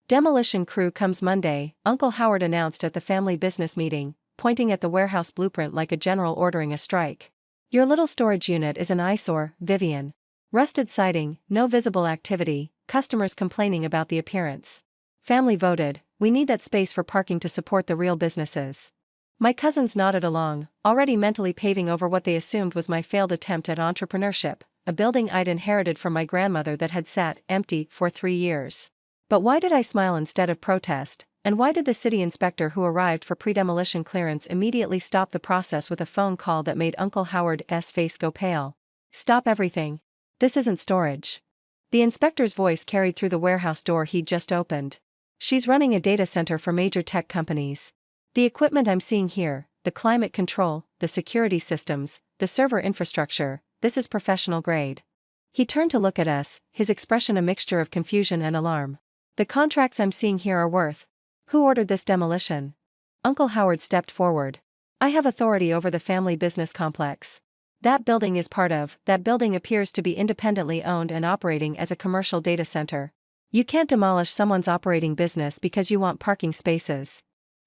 Demolition crew comes Monday, Uncle Howard announced at the family business meeting, pointing at the warehouse blueprint like a general ordering a strike. Your little storage unit is an eyesore, Vivian. Rusted siding, no visible activity, customers complaining about the appearance. Family voted, we need that space for parking to support the real businesses. My cousins nodded along, already mentally paving over what they assumed was my failed attempt at entrepreneurship, a building I'd inherited from my grandmother that had sat empty for 3 years. But why did I smile instead of protest, and why did the city inspector who arrived for pre-demolition clearance immediately stop the process with a phone call that made Uncle Howard's face go pale? Stop everything. This isn't storage. The inspector's voice carried through the warehouse door he'd just opened. She's running a data center for major tech companies. The equipment I'm seeing here, the climate control, the security systems, the server infrastructure, this is professional grade. He turned to look at us, his expression a mixture of confusion and alarm. The contracts I'm seeing here are worth. Who ordered this demolition? Uncle Howard stepped forward. I have authority over the family business complex. That building appears to be independently owned and operating as a commercial data center. You can't demolish someone's operating business because you want parking spaces.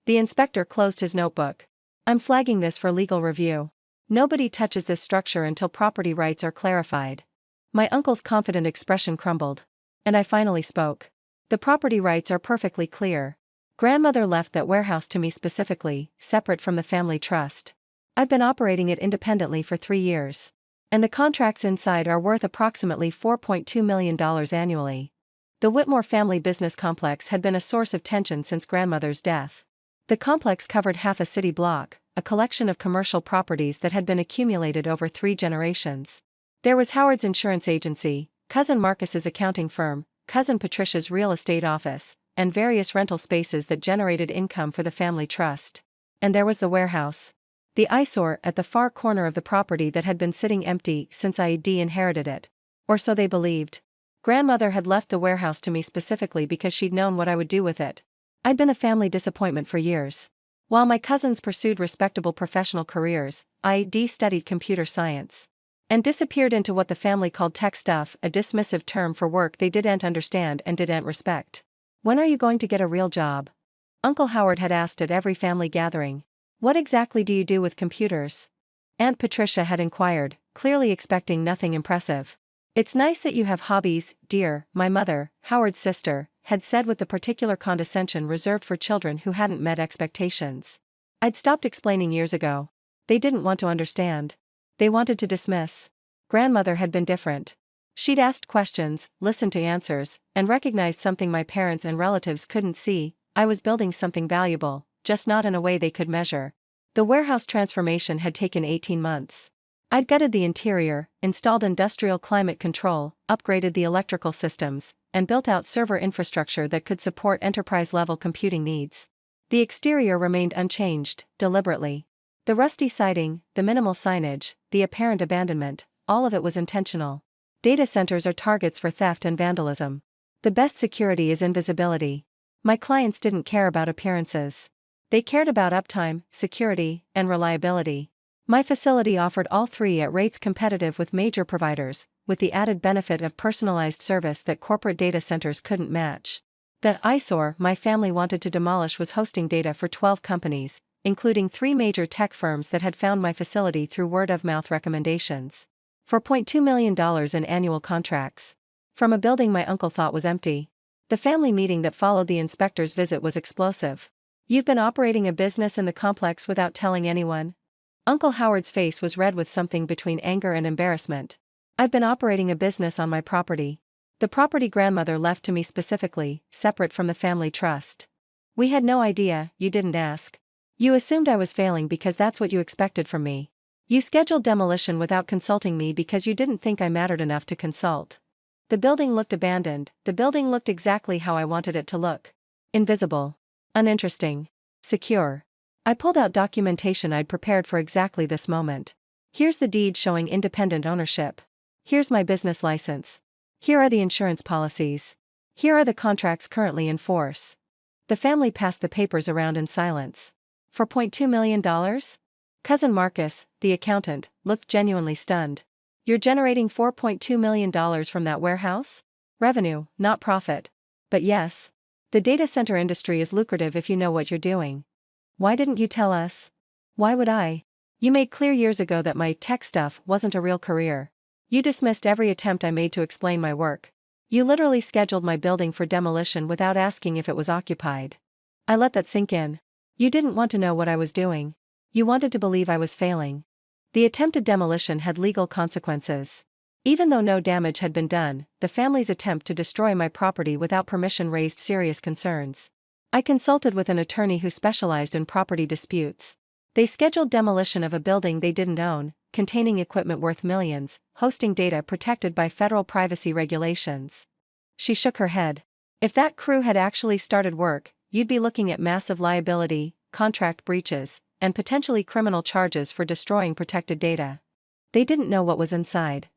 The inspector closed his notebook. I'm flagging this for legal review. Nobody touches this structure until property rights are clarified. My uncle's confident expression crumbled. And I finally spoke. The property rights are perfectly clear. Grandmother left that warehouse to me specifically, separate from the family trust. I've been operating it independently for 3 years. And the contracts inside are worth approximately $4.2 million annually. The Whitmore family business complex had been a source of tension since grandmother's death. The complex covered half a city block, a collection of commercial properties that had been accumulated over 3 generations. There was Howard's insurance agency, cousin Marcus's accounting firm, cousin Patricia's real estate office, and various rental spaces that generated income for the family trust. And there was the warehouse. The eyesore at the far corner of the property that had been sitting empty since I'd inherited it. Or so they believed. Grandmother had left the warehouse to me specifically because she'd known what I would do with it. I'd been a family disappointment for years. While my cousins pursued respectable professional careers, I'd studied computer science. And disappeared into what the family called tech stuff, a dismissive term for work they didn't understand and didn't respect. When are you going to get a real job? Uncle Howard had asked at every family gathering. What exactly do you do with computers? Aunt Patricia had inquired, clearly expecting nothing impressive. It's nice that you have hobbies, dear, my mother, Howard's sister, had said with the particular condescension reserved for children who hadn't met expectations. I'd stopped explaining years ago. They didn't want to understand. They wanted to dismiss. Grandmother had been different. She'd asked questions, listened to answers, and recognized something my parents and relatives couldn't see. I was building something valuable, just not in a way they could measure. The warehouse transformation had taken 18 months. I'd gutted the interior, installed industrial climate control, upgraded the electrical systems, and built out server infrastructure that could support enterprise-level computing needs. The exterior remained unchanged, deliberately. The rusty siding, the minimal signage, the apparent abandonment, all of it was intentional. Data centers are targets for theft and vandalism. The best security is invisibility. My clients didn't care about appearances. They cared about uptime, security, and reliability. My facility offered all 3 at rates competitive with major providers, with the added benefit of personalized service that corporate data centers couldn't match. The eyesore my family wanted to demolish was hosting data for 12 companies, including 3 major tech firms that had found my facility through word-of-mouth recommendations. For $0.2 million in annual contracts. From a building my uncle thought was empty. The family meeting that followed the inspector's visit was explosive. You've been operating a business in the complex without telling anyone? Uncle Howard's face was red with something between anger and embarrassment. I've been operating a business on my property. The property grandmother left to me specifically, separate from the family trust. We had no idea, you didn't ask. You assumed I was failing because that's what you expected from me. You scheduled demolition without consulting me because you didn't think I mattered enough to consult. The building looked abandoned, the building looked exactly how I wanted it to look. Invisible. Uninteresting. Secure. I pulled out documentation I'd prepared for exactly this moment. Here's the deed showing independent ownership. Here's my business license. Here are the insurance policies. Here are the contracts currently in force. The family passed the papers around in silence. For $0.2 million? Cousin Marcus, the accountant, looked genuinely stunned. You're generating $4.2 million from that warehouse? Revenue, not profit. But yes. The data center industry is lucrative if you know what you're doing. Why didn't you tell us? Why would I? You made clear years ago that my tech stuff wasn't a real career. You dismissed every attempt I made to explain my work. You literally scheduled my building for demolition without asking if it was occupied. I let that sink in. You didn't want to know what I was doing. You wanted to believe I was failing. The attempted demolition had legal consequences. Even though no damage had been done, the family's attempt to destroy my property without permission raised serious concerns. I consulted with an attorney who specialized in property disputes. They scheduled demolition of a building they didn't own, containing equipment worth millions, hosting data protected by federal privacy regulations. She shook her head. If that crew had actually started work, you'd be looking at massive liability, contract breaches, and potentially criminal charges for destroying protected data. They didn't know what was inside.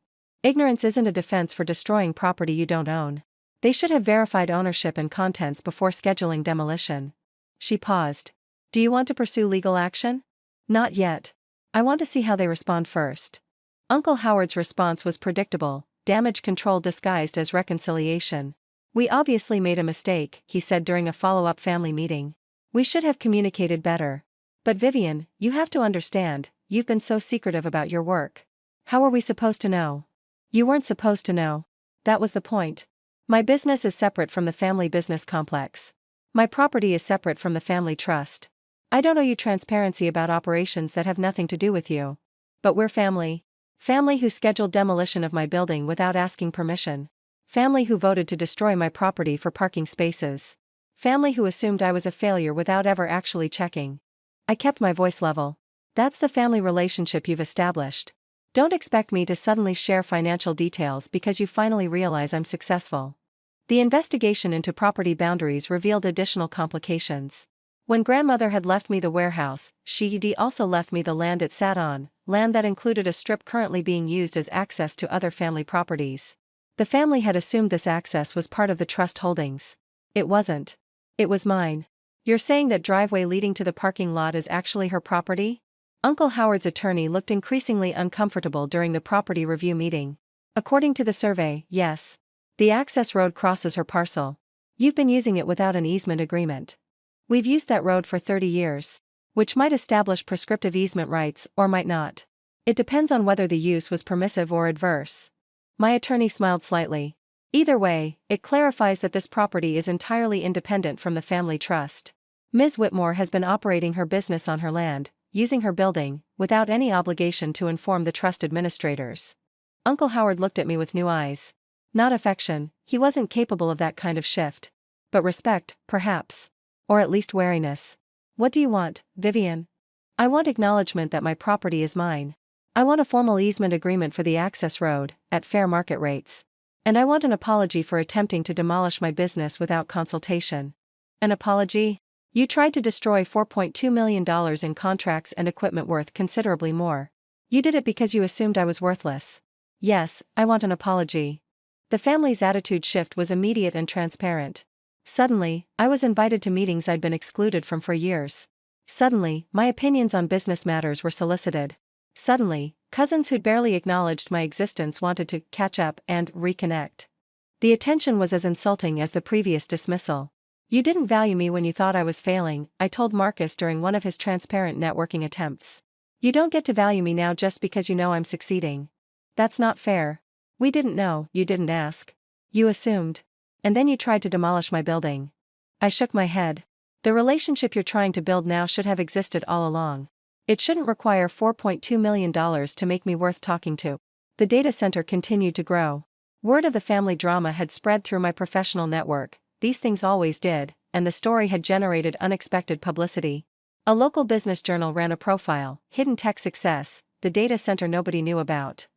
Ignorance isn't a defense for destroying property you don't own. They should have verified ownership and contents before scheduling demolition. She paused. Do you want to pursue legal action? Not yet. I want to see how they respond first. Uncle Howard's response was predictable, damage control disguised as reconciliation. We obviously made a mistake, he said during a follow-up family meeting. We should have communicated better. But Vivian, you have to understand, you've been so secretive about your work. How are we supposed to know? You weren't supposed to know. That was the point. My business is separate from the family business complex. My property is separate from the family trust. I don't owe you transparency about operations that have nothing to do with you. But we're family. Family who scheduled demolition of my building without asking permission. Family who voted to destroy my property for parking spaces. Family who assumed I was a failure without ever actually checking. I kept my voice level. That's the family relationship you've established. Don't expect me to suddenly share financial details because you finally realize I'm successful. The investigation into property boundaries revealed additional complications. When grandmother had left me the warehouse, she'd also left me the land it sat on, land that included a strip currently being used as access to other family properties. The family had assumed this access was part of the trust holdings. It wasn't. It was mine. You're saying that driveway leading to the parking lot is actually her property? Uncle Howard's attorney looked increasingly uncomfortable during the property review meeting. According to the survey, yes. The access road crosses her parcel. You've been using it without an easement agreement. We've used that road for 30 years. Which might establish prescriptive easement rights, or might not. It depends on whether the use was permissive or adverse. My attorney smiled slightly. Either way, it clarifies that this property is entirely independent from the family trust. Ms. Whitmore has been operating her business on her land, using her building, without any obligation to inform the trust administrators. Uncle Howard looked at me with new eyes. Not affection, he wasn't capable of that kind of shift. But respect, perhaps. Or at least wariness. What do you want, Vivian? I want acknowledgement that my property is mine. I want a formal easement agreement for the access road, at fair market rates. And I want an apology for attempting to demolish my business without consultation. An apology? You tried to destroy $4.2 million in contracts and equipment worth considerably more. You did it because you assumed I was worthless. Yes, I want an apology. The family's attitude shift was immediate and transparent. Suddenly, I was invited to meetings I'd been excluded from for years. Suddenly, my opinions on business matters were solicited. Suddenly, cousins who'd barely acknowledged my existence wanted to catch up and reconnect. The attention was as insulting as the previous dismissal. You didn't value me when you thought I was failing, I told Marcus during one of his transparent networking attempts. You don't get to value me now just because you know I'm succeeding. That's not fair. We didn't know, you didn't ask. You assumed. And then you tried to demolish my building. I shook my head. The relationship you're trying to build now should have existed all along. It shouldn't require $4.2 million to make me worth talking to. The data center continued to grow. Word of the family drama had spread through my professional network. These things always did, and the story had generated unexpected publicity. A local business journal ran a profile, Hidden Tech Success, the data center nobody knew about.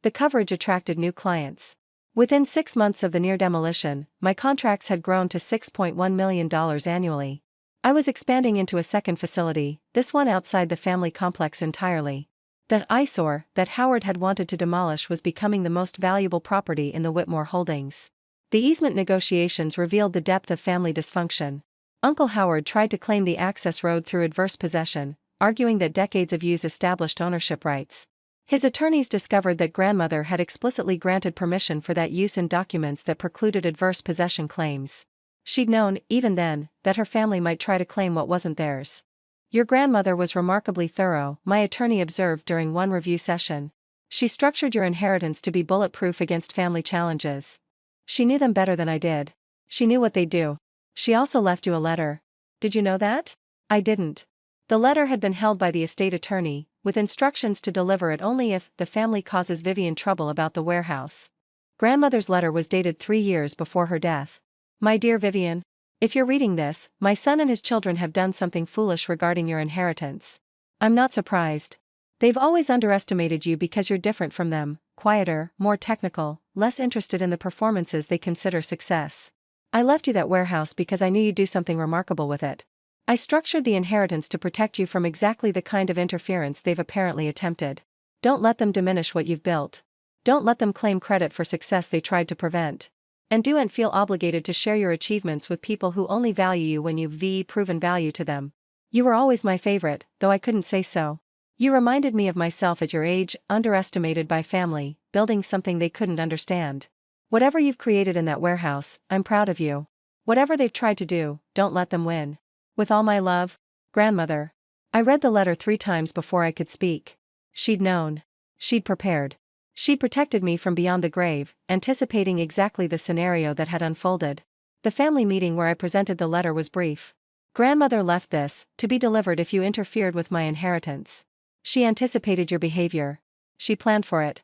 The coverage attracted new clients. Within 6 months of the near demolition, my contracts had grown to $6.1 million annually. I was expanding into a second facility, this one outside the family complex entirely. The eyesore that Howard had wanted to demolish was becoming the most valuable property in the Whitmore holdings. The easement negotiations revealed the depth of family dysfunction. Uncle Howard tried to claim the access road through adverse possession, arguing that decades of use established ownership rights. His attorneys discovered that grandmother had explicitly granted permission for that use in documents that precluded adverse possession claims. She'd known, even then, that her family might try to claim what wasn't theirs. Your grandmother was remarkably thorough, my attorney observed during one review session. She structured your inheritance to be bulletproof against family challenges. She knew them better than I did. She knew what they'd do. She also left you a letter. Did you know that? I didn't. The letter had been held by the estate attorney, with instructions to deliver it only if the family causes Vivian trouble about the warehouse. Grandmother's letter was dated 3 years before her death. My dear Vivian, if you're reading this, my son and his children have done something foolish regarding your inheritance. I'm not surprised. They've always underestimated you because you're different from them, quieter, more technical, less interested in the performances they consider success. I left you that warehouse because I knew you'd do something remarkable with it. I structured the inheritance to protect you from exactly the kind of interference they've apparently attempted. Don't let them diminish what you've built. Don't let them claim credit for success they tried to prevent. And don't feel obligated to share your achievements with people who only value you when you've proven value to them. You were always my favorite, though I couldn't say so. You reminded me of myself at your age, underestimated by family, building something they couldn't understand. Whatever you've created in that warehouse, I'm proud of you. Whatever they've tried to do, don't let them win. With all my love, Grandmother. I read the letter 3 times before I could speak. She'd known. She'd prepared. She'd protected me from beyond the grave, anticipating exactly the scenario that had unfolded. The family meeting where I presented the letter was brief. Grandmother left this, to be delivered if you interfered with my inheritance. She anticipated your behavior. She planned for it.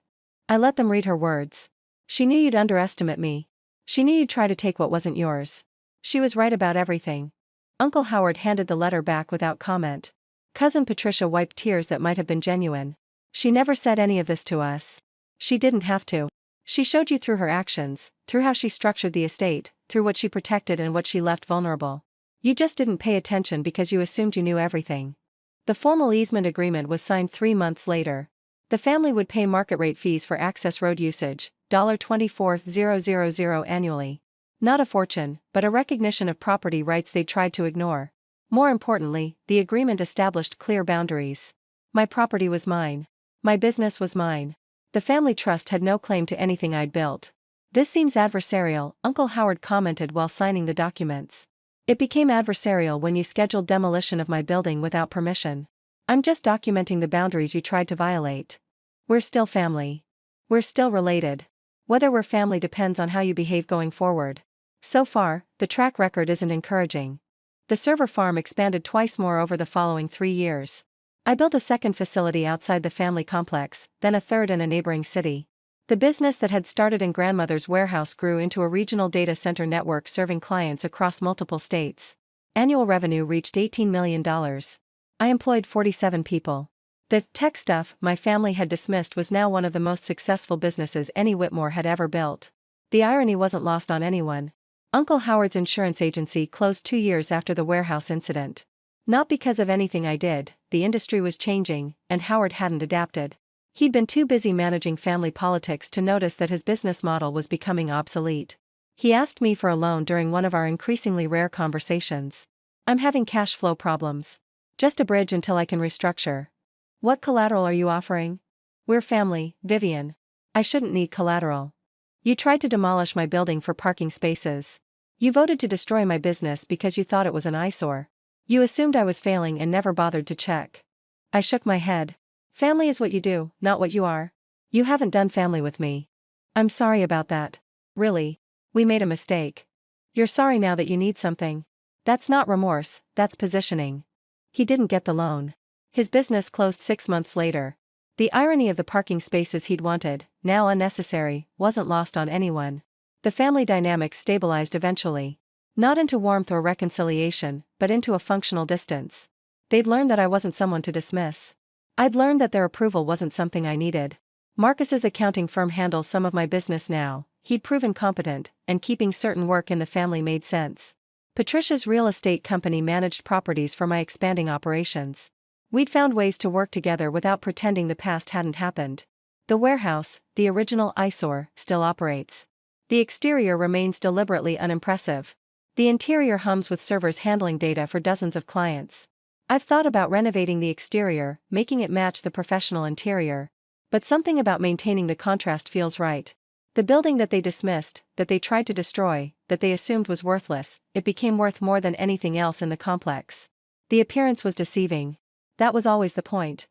I let them read her words. She knew you'd underestimate me. She knew you'd try to take what wasn't yours. She was right about everything. Uncle Howard handed the letter back without comment. Cousin Patricia wiped tears that might have been genuine. She never said any of this to us. She didn't have to. She showed you through her actions, through how she structured the estate, through what she protected and what she left vulnerable. You just didn't pay attention because you assumed you knew everything. The formal easement agreement was signed 3 months later. The family would pay market rate fees for access road usage, $24,000 annually. Not a fortune, but a recognition of property rights they tried to ignore. More importantly, the agreement established clear boundaries. My property was mine. My business was mine. The family trust had no claim to anything I'd built. This seems adversarial, Uncle Howard commented while signing the documents. It became adversarial when you scheduled demolition of my building without permission. I'm just documenting the boundaries you tried to violate. We're still family. We're still related. Whether we're family depends on how you behave going forward. So far, the track record isn't encouraging. The server farm expanded twice more over the following 3 years. I built a second facility outside the family complex, then a third in a neighboring city. The business that had started in Grandmother's warehouse grew into a regional data center network serving clients across multiple states. Annual revenue reached $18 million. I employed 47 people. The tech stuff my family had dismissed was now one of the most successful businesses any Whitmore had ever built. The irony wasn't lost on anyone. Uncle Howard's insurance agency closed 2 years after the warehouse incident. Not because of anything I did, the industry was changing, and Howard hadn't adapted. He'd been too busy managing family politics to notice that his business model was becoming obsolete. He asked me for a loan during one of our increasingly rare conversations. I'm having cash flow problems. Just a bridge until I can restructure. What collateral are you offering? We're family, Vivian. I shouldn't need collateral. You tried to demolish my building for parking spaces. You voted to destroy my business because you thought it was an eyesore. You assumed I was failing and never bothered to check. I shook my head. Family is what you do, not what you are. You haven't done family with me. I'm sorry about that. Really. We made a mistake. You're sorry now that you need something. That's not remorse, that's positioning. He didn't get the loan. His business closed 6 months later. The irony of the parking spaces he'd wanted, now unnecessary, wasn't lost on anyone. The family dynamics stabilized eventually. Not into warmth or reconciliation, but into a functional distance. They'd learned that I wasn't someone to dismiss. I'd learned that their approval wasn't something I needed. Marcus's accounting firm handles some of my business now. He'd proven competent, and keeping certain work in the family made sense. Patricia's real estate company managed properties for my expanding operations. We'd found ways to work together without pretending the past hadn't happened. The warehouse, the original eyesore, still operates. The exterior remains deliberately unimpressive. The interior hums with servers handling data for dozens of clients. I've thought about renovating the exterior, making it match the professional interior. But something about maintaining the contrast feels right. The building that they dismissed, that they tried to destroy, that they assumed was worthless, it became worth more than anything else in the complex. The appearance was deceiving. That was always the point.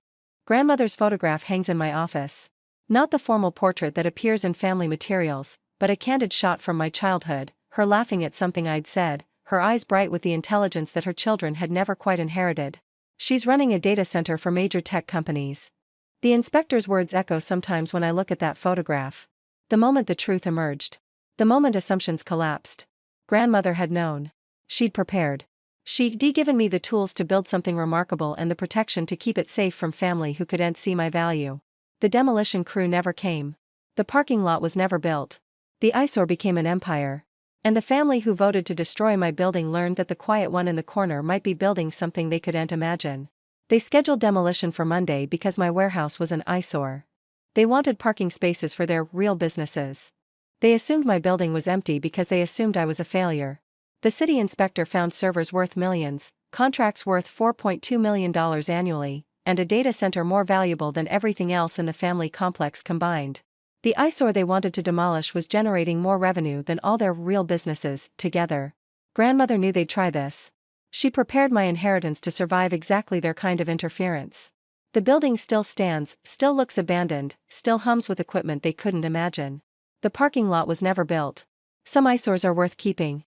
Grandmother's photograph hangs in my office. Not the formal portrait that appears in family materials, but a candid shot from my childhood, her laughing at something I'd said, her eyes bright with the intelligence that her children had never quite inherited. She's running a data center for major tech companies. The inspector's words echo sometimes when I look at that photograph. The moment the truth emerged. The moment assumptions collapsed. Grandmother had known. She'd prepared. She'd given me the tools to build something remarkable and the protection to keep it safe from family who couldn't see my value. The demolition crew never came. The parking lot was never built. The eyesore became an empire. And the family who voted to destroy my building learned that the quiet one in the corner might be building something they couldn't imagine. They scheduled demolition for Monday because my warehouse was an eyesore. They wanted parking spaces for their real businesses. They assumed my building was empty because they assumed I was a failure. The city inspector found servers worth millions, contracts worth $4.2 million annually, and a data center more valuable than everything else in the family complex combined. The eyesore they wanted to demolish was generating more revenue than all their real businesses together. Grandmother knew they'd try this. She prepared my inheritance to survive exactly their kind of interference. The building still stands, still looks abandoned, still hums with equipment they couldn't imagine. The parking lot was never built. Some eyesores are worth keeping.